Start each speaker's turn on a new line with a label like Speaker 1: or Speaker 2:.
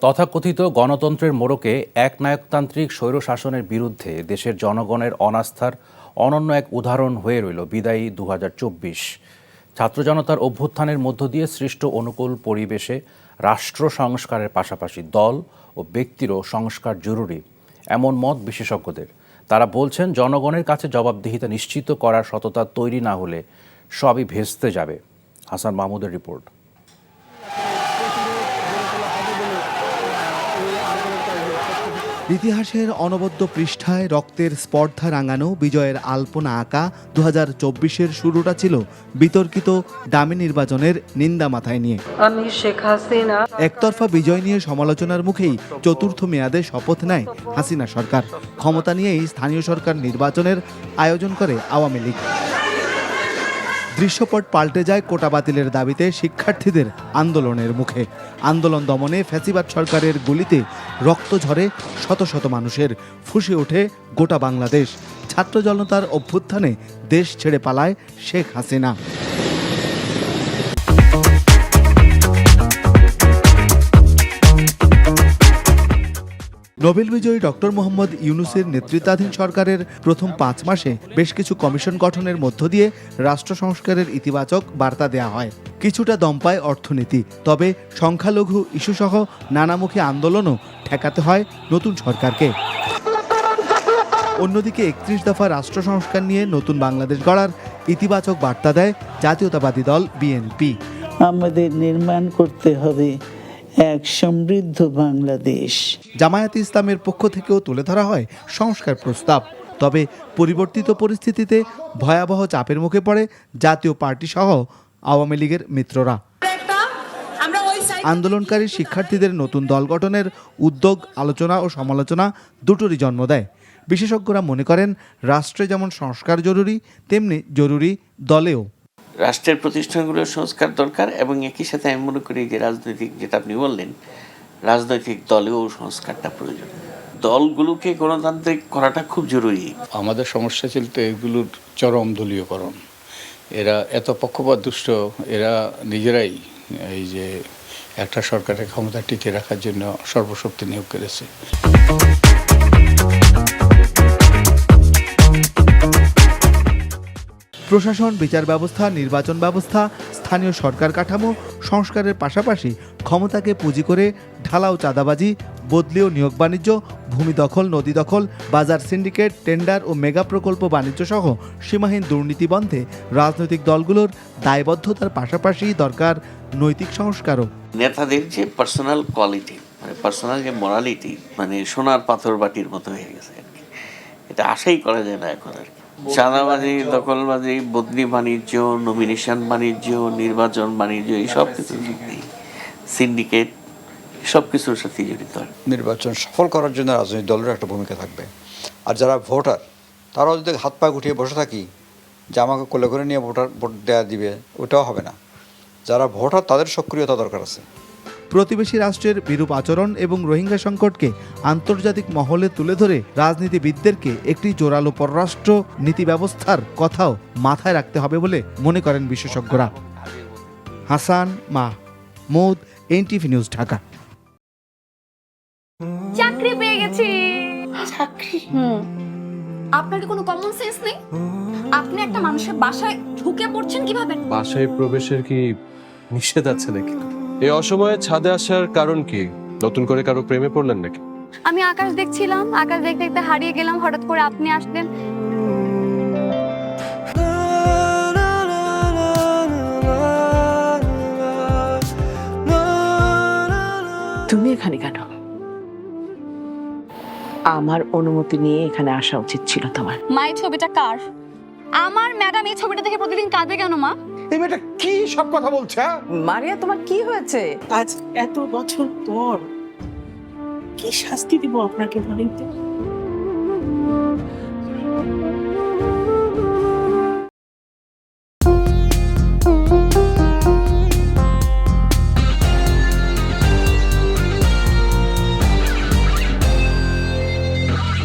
Speaker 1: তথাকথিত গণতন্ত্রের মোড়কে একনায়কতান্ত্রিক স্বৈরশাসনের বিরুদ্ধে দেশের জনগণের অনাস্থার অনন্য এক উদাহরণ হয়ে রইল বিদায়ী ২০২৪। ছাত্র জনতার অভ্যুত্থানের মধ্য দিয়ে সৃষ্ট অনুকূল পরিবেশে রাষ্ট্র সংস্কারের পাশাপাশি দল ও ব্যক্তিরও সংস্কার জরুরি, এমন মত বিশেষজ্ঞদের। তারা বলছেন, জনগণের কাছে জবাবদিহিতা নিশ্চিত করার সততা তৈরি না হলে সবই ভেস্তে যাবে। হাসান মাহমুদের রিপোর্ট।
Speaker 2: ইতিহাসের অনবদ্য পৃষ্ঠায় রক্তের স্পর্ধা রাঙানো বিজয়ের আলপনা আঁকা ২০২৪-এর শুরুটা ছিল বিতর্কিত ডামি নির্বাচনের নিন্দা মাথায় নিয়ে।
Speaker 3: আমি শেখ হাসিনা
Speaker 2: একতরফা বিজয় নিয়ে সমালোচনার মুখেই চতুর্থ মেয়াদে শপথ নেয় হাসিনা সরকার। ক্ষমতা নিয়েই স্থানীয় সরকার নির্বাচনের আয়োজন করে আওয়ামী লীগ। দৃশ্যপট পাল্টে যায় কোটা বাতিলের দাবিতে শিক্ষার্থীদের আন্দোলনের মুখে। আন্দোলন দমনে ফ্যাসিবাদ সরকারের গুলিতে রক্ত ঝরে শত শত মানুষের, ফুঁসে ওঠে গোটা বাংলাদেশ। ছাত্র জনতার অভ্যুত্থানে দেশ ছেড়ে পালায় শেখ হাসিনা। নোবেল বিজয়ী ডক্টর মোহাম্মদ ইউনূসের নেতৃত্বাধীন সরকারের প্রথম ৫ মাসে বেশ কিছু কমিশন গঠনের মধ্য দিয়ে রাষ্ট্র সংস্কারের ইতিবাচক বার্তা দেওয়া হয়। কিছুটা দম পায় অর্থনীতি, তবে সংখ্যালঘু ইস্যুসহ নানামুখী আন্দোলনও ঠেকাতে হয় নতুন সরকারকে। অন্যদিকে ৩১ দফা রাষ্ট্র সংস্কার নিয়ে নতুন বাংলাদেশ গড়ার ইতিবাচক বার্তা দেয় জাতীয়তাবাদী দল বিএনপি।
Speaker 4: আমাদের নির্মাণ করতে হবে এক সমৃদ্ধ বাংলাদেশ।
Speaker 2: জামায়াতে ইসলামের পক্ষ থেকেও তুলে ধরা হয় সংস্কার প্রস্তাব। তবে পরিবর্তিত পরিস্থিতিতে ভয়াবহ চাপের মুখে পড়ে জাতীয় পার্টি সহ আওয়ামী লীগের মিত্ররা। আন্দোলনকারী শিক্ষার্থীদের নতুন দল গঠনের উদ্যোগ আলোচনা ও সমালোচনা দুটোরই জন্ম দেয়। বিশেষজ্ঞরা মনে করেন, রাষ্ট্রে যেমন সংস্কার জরুরি, তেমনি জরুরি দলেও।
Speaker 5: রাষ্ট্রের প্রতিষ্ঠানগুলোর সংস্কার দরকার এবং একই সাথে আমি মনে করি যে রাজনৈতিক, যেটা আপনি বললেন, রাজনৈতিক দলেও সংস্কারটা প্রয়োজন। দলগুলোকে গণতান্ত্রিক করাটা খুব জরুরি।
Speaker 6: আমাদের সমস্যা ছিল তো এগুলোর চরম দলীয়করণ। এরা এত পক্ষপাত দুষ্ট, এরা নিজেরাই এই যে একটা সরকারের ক্ষমতা টিকিয়ে রাখার জন্য সর্বশক্তি নিয়োগ করেছে।
Speaker 2: প্রশাসন, বিচার ব্যবস্থা, নির্বাচন ব্যবস্থা, স্থানীয় সরকার কাঠামো সংস্কারের পাশাপাশি ক্ষমতাকে পুঁজি করে ঢালাও চাঁদাবাজি, বদলীয় নিয়োগ বাণিজ্য, ভূমি দখল, নদী দখল, বাজার সিন্ডিকেট, টেন্ডার ও মেগা প্রকল্প বাণিজ্য সহ সীমাহীন দুর্নীতি বন্ধে রাজনৈতিক দলগুলোর দায়বদ্ধতার পাশাপাশি দরকার নৈতিক সংস্কারও।
Speaker 5: নেতাদের যে পার্সোনাল কোয়ালিটি, মানে পার্সোনাল যে মরালিটি, মানে সোনার পাথর বাটির মতো হয়ে গেছে আর কি। এটা আশাই করা যায় না এখন আর কি। চাঁদাবাজি, দখলবাজি, বদলি বাণিজ্য, নমিনেশন বাণিজ্য, নির্বাচন বাণিজ্য, এই সব কিছু সিন্ডিকেট, সব কিছুর সাথে জড়িত।
Speaker 7: নির্বাচন সফল করার জন্য রাজনৈতিক দলের একটা ভূমিকা থাকবে। আর যারা ভোটার, তারাও যদি হাত পা গুটিয়ে বসে থাকি যে আমাকে কোলে করে নিয়ে ভোট দেওয়া দিবে, ওটাও হবে না। যারা ভোটার, তাদের সক্রিয়তা দরকার আছে।
Speaker 2: প্রতিবেশী রাষ্ট্রের বিরূপ আচরণ এবং রোহিঙ্গা সংকটকে আন্তর্জাতিক মহলে তুলে ধরে রাজনীতিবিদদেরকে একটি জোরালো পররাষ্ট্র নীতি ব্যবস্থার কথাও মাথায় রাখতে হবে বলে মনে করেন বিশেষজ্ঞরা। Hasan Mahmud, NTV news, Dhaka.
Speaker 8: চাকরি পেয়ে গেছি। চাকরি? আপনার কি কোনো কমন সেন্স নেই? আপনি একটা মানুষের বাসায় ঢুকে পড়ছেন কিভাবে?
Speaker 9: বাসায় প্রবেশের কি নিষেধ আছে নাকি? এই অসময়ে ছাদে আসার কারণ কি? নতুন করে কারো প্রেমে পড়লেন নাকি?
Speaker 8: আমি আকাশ দেখছিলাম, আকাশ দেখতে দেখতে হারিয়ে গেলাম, হঠাৎ করে আপনি আসলেন।
Speaker 10: তুমি এখানে কেন? আমার অনুমতি নিয়ে এখানে আসা উচিত ছিল তোমার।
Speaker 8: মা, এই ছবিটা কার? আমার ম্যাডাম এই ছবিটা দেখে প্রতিদিন কাঁদে কেন মা?
Speaker 11: এই মেয়েটা কি সব কথা বলছে?
Speaker 10: মারিয়া, তোমার কি হয়েছে?
Speaker 12: আজ এত বছর পর কি শাস্তি দিব আপনাকে বলেন তো?